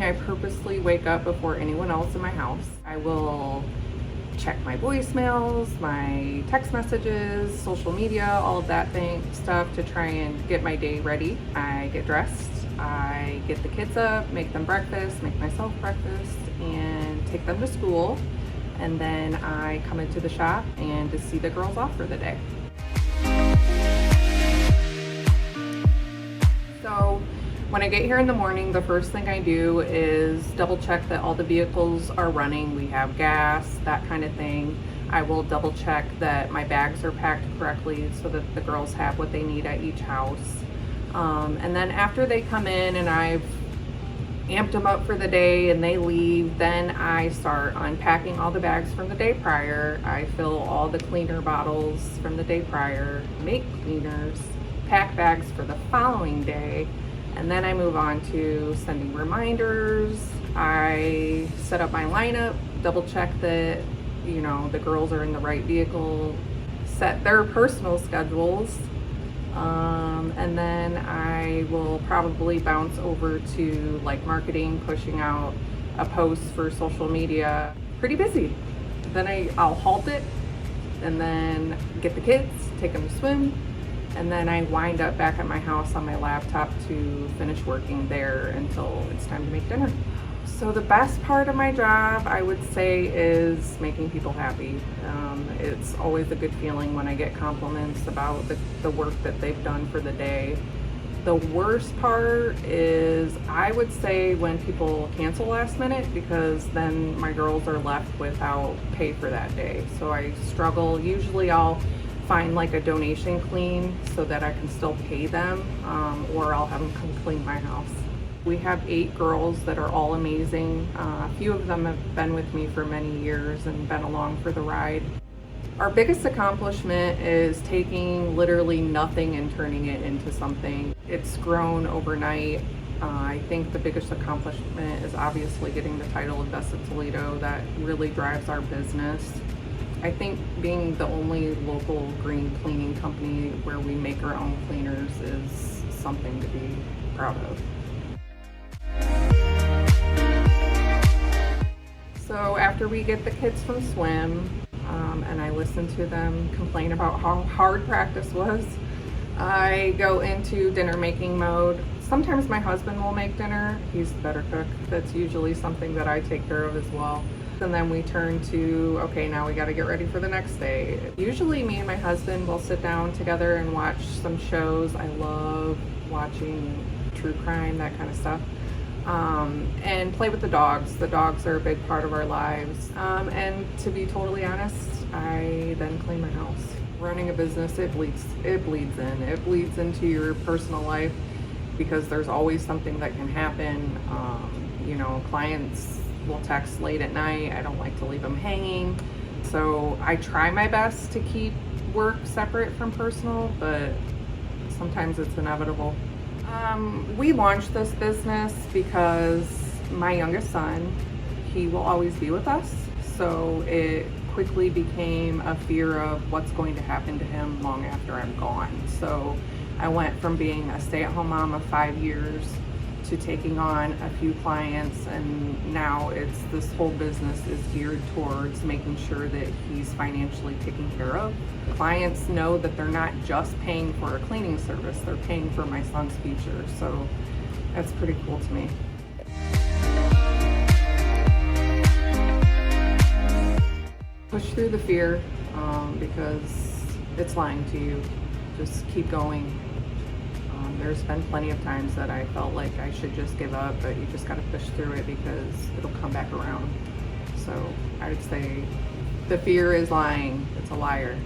I purposely wake up before anyone else in my house. I will check my voicemails, my text messages, social media, all of that stuff to try and get my day ready. I get dressed, I get the kids up, make them breakfast, make myself breakfast, and take them to school. And then I come into the shop and just see the girls off for the day. So when I get here in the morning, the first thing I do is double check that all the vehicles are running. We have gas, that kind of thing. I will double check that my bags are packed correctly so that the girls have what they need at each house. And then after they come in and I've amped them up for the day and they leave, then I start unpacking all the bags from the day prior. I fill all the cleaner bottles from the day prior, make cleaners, pack bags for the following day, and then I move on to sending reminders. I set up my lineup, double check that, you know, the girls are in the right vehicle, set their personal schedules, and then I will probably bounce over to like marketing, pushing out a post for social media. Pretty busy. Then I'll halt it and then get the kids, take them to swim, and then I wind up back at my house on my laptop to finish working there until it's time to make dinner. So the best part of my job, I would say, is making people happy. It's always a good feeling when I get compliments about the work that they've done for the day. The worst part is, I would say, when people cancel last minute, because then my girls are left without pay for that day. So I struggle. Usually I'll find like a donation clean so that I can still pay them, or I'll have them come clean my house. We have 8 girls that are all amazing. A few of them have been with me for many years and been along for the ride. Our biggest accomplishment is taking literally nothing and turning it into something. It's grown overnight. I think the biggest accomplishment is obviously getting the title of Best of Toledo. That really drives our business. I think being the only local green cleaning company where we make our own cleaners is something to be proud of. So after we get the kids from swim, and I listen to them complain about how hard practice was, I go into dinner making mode. Sometimes my husband will make dinner. He's the better cook. That's usually something that I take care of as well. And then we turn to, okay, now we got to get ready for the next day. Usually me and my husband will sit down together and watch some shows. I love watching true crime, that kind of stuff. And play with the dogs. The dogs are a big part of our lives. And to be totally honest, I then clean my house. Running a business, it bleeds in. It bleeds into your personal life because there's always something that can happen. You know, clients will text late at night. I don't like to leave them hanging. So I try my best to keep work separate from personal, but sometimes it's inevitable. We launched this business because my youngest son, he will always be with us. So it quickly became a fear of what's going to happen to him long after I'm gone. So I went from being a stay-at-home mom of 5 years to taking on a few clients, and now this whole business is geared towards making sure that he's financially taken care of. Clients know that they're not just paying for a cleaning service, they're paying for my son's future. So that's pretty cool to me. Push through the fear, because it's lying to you. Just keep going. There's been plenty of times that I felt like I should just give up, but you just got to push through it because it'll come back around. So I would say the fear is lying. It's a liar.